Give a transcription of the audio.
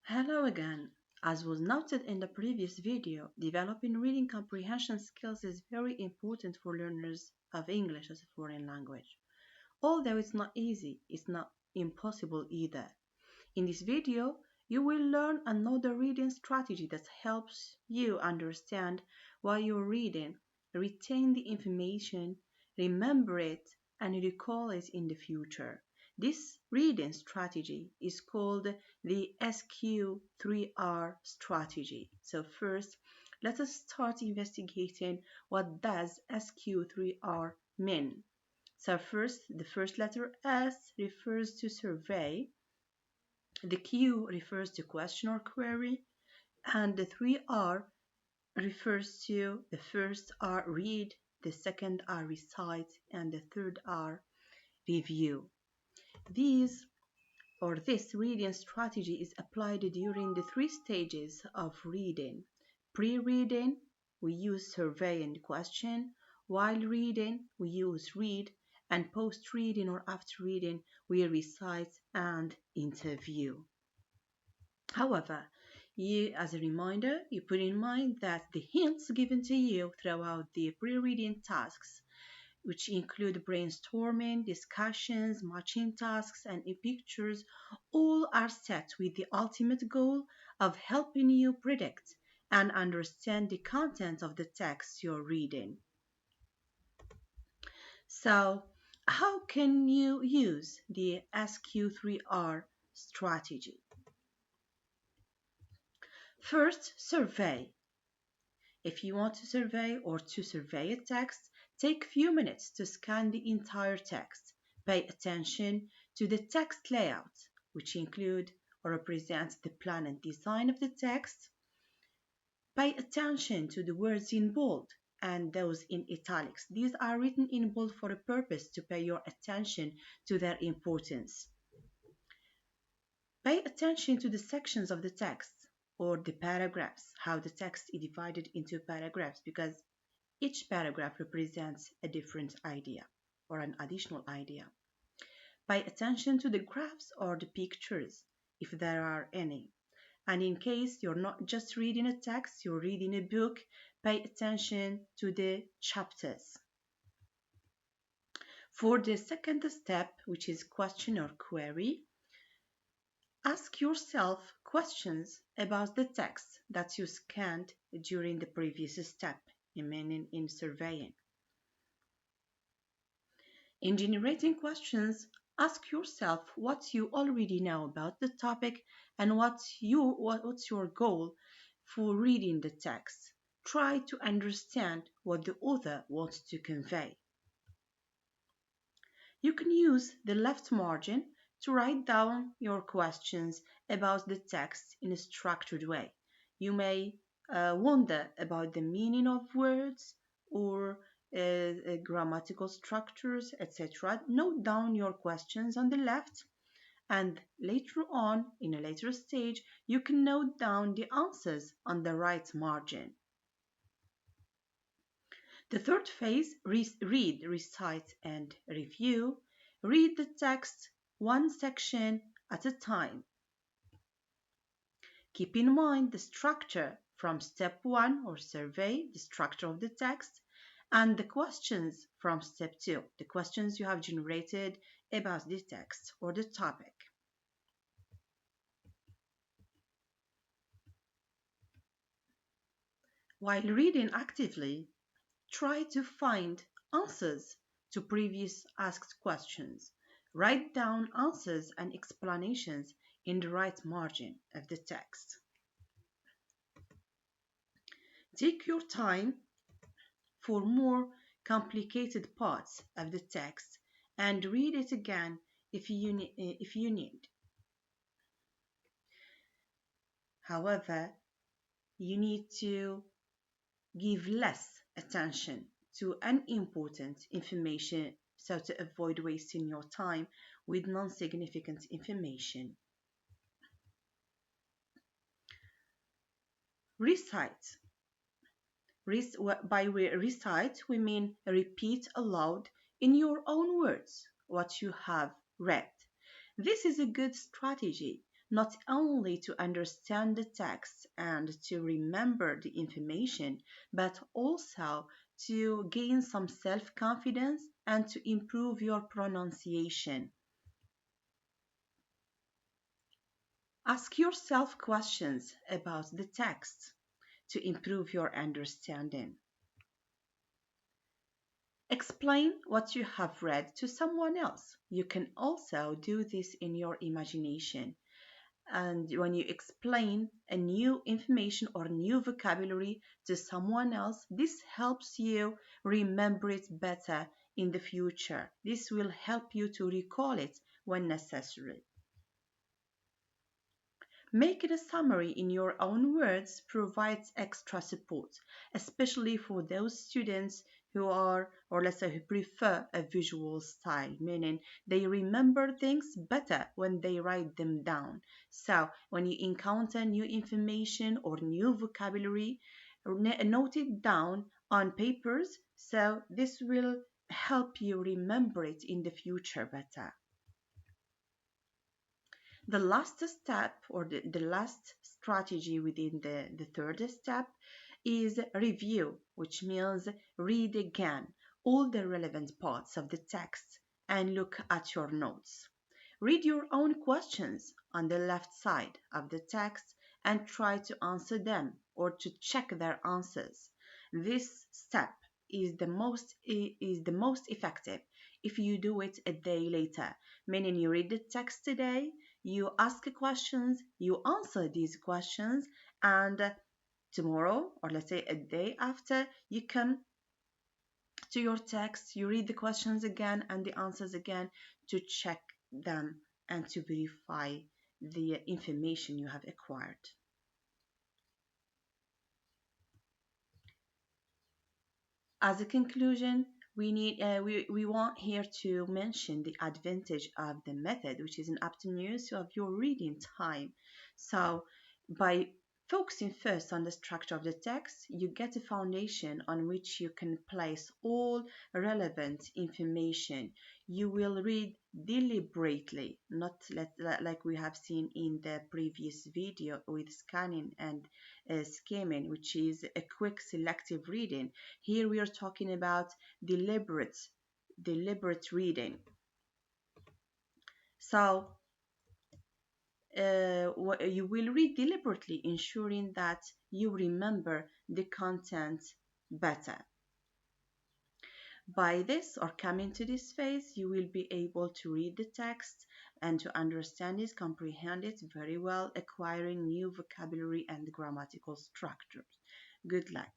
Hello again. As was noted in the previous video, developing reading comprehension skills is very important for learners of English as a foreign language. Although it's not easy, it's not impossible either. In this video, you will learn another reading strategy that helps you understand why you're reading, retain the information, remember it, and recall it in the future. This reading strategy is called the SQ3R strategy. So first, let us start investigating what does SQ3R mean. So first, the first letter S refers to survey, the Q refers to question or query, and the 3R refers to the first R read, the second R recite, and the third R review. These or this reading strategy is applied during the three stages of reading. Pre-reading, we use survey and question. While reading, we use read. And post-reading or after reading, we recite and interview. However, as a reminder, you put in mind that the hints given to you throughout the pre-reading tasks, which include brainstorming, discussions, matching tasks, and pictures, all are set with the ultimate goal of helping you predict and understand the content of the text you're reading. So, how can you use the SQ3R strategy? First, survey. If you want to survey or to survey a text, take a few minutes to scan the entire text. Pay attention to the text layout, which include or represents the plan and design of the text. Pay attention to the words in bold and those in italics. These are written in bold for a purpose to pay your attention to their importance. Pay attention to the sections of the text or the paragraphs, how the text is divided into paragraphs, because each paragraph represents a different idea or an additional idea. Pay attention to the graphs or the pictures, if there are any. And in case you're not just reading a text, you're reading a book, pay attention to the chapters. For the second step, which is question or query, ask yourself questions about the text that you scanned during the previous step, meaning in surveying. In generating questions, ask yourself what you already know about the topic and what's your goal for reading the text. Try to understand what the author wants to convey. You can use the left margin to write down your questions about the text in a structured way. You may wonder about the meaning of words or grammatical structures, etc. Note down your questions on the left, and later on, in a later stage, you can note down the answers on the right margin. The third phase, read, recite, and review. Read the text one section at a time. Keep in mind the structure from step 1 or survey, the structure of the text, and the questions from step 2, the questions you have generated about the text or the topic. While reading actively, try to find answers to previous asked questions. Write down answers and explanations in the right margin of the text. Take your time for more complicated parts of the text and read it again if you need. However, you need to give less attention to unimportant information so to avoid wasting your time with non-significant information. Recite. By recite, we mean repeat aloud in your own words what you have read. This is a good strategy not only to understand the text and to remember the information, but also to gain some self confidence and to improve your pronunciation. Ask yourself questions about the text to improve your understanding. Explain what you have read to someone else. You can also do this in your imagination. And when you explain a new information or new vocabulary to someone else, this helps you remember it better in the future. This will help you to recall it when necessary. Make it a summary in your own words provides extra support, especially for those students who are, or let's say, who prefer a visual style, meaning they remember things better when they write them down. So, when you encounter new information or new vocabulary, note it down on papers so this will help you remember it in the future better. The last step or the last strategy within the third step is review, which means read again all the relevant parts of the text and look at your notes. Read your own questions on the left side of the text and try to answer them or to check their answers. This step is the most effective if you do it a day later, meaning you read the text today, you ask questions, you answer these questions, and tomorrow, or let's say a day after, you come to your text, you read the questions again and the answers again to check them and to verify the information you have acquired. As a conclusion, we want here to mention the advantage of the method, which is an optimum use of your reading time. So by focusing first on the structure of the text, you get a foundation on which you can place all relevant information. You will read deliberately, not like we have seen in the previous video with scanning and skimming, which is a quick selective reading. Here we are talking about deliberate reading. So you will read deliberately, ensuring that you remember the content better. By this or coming to this phase, you will be able to read the text and to understand it, comprehend it very well, acquiring new vocabulary and grammatical structures. Good luck.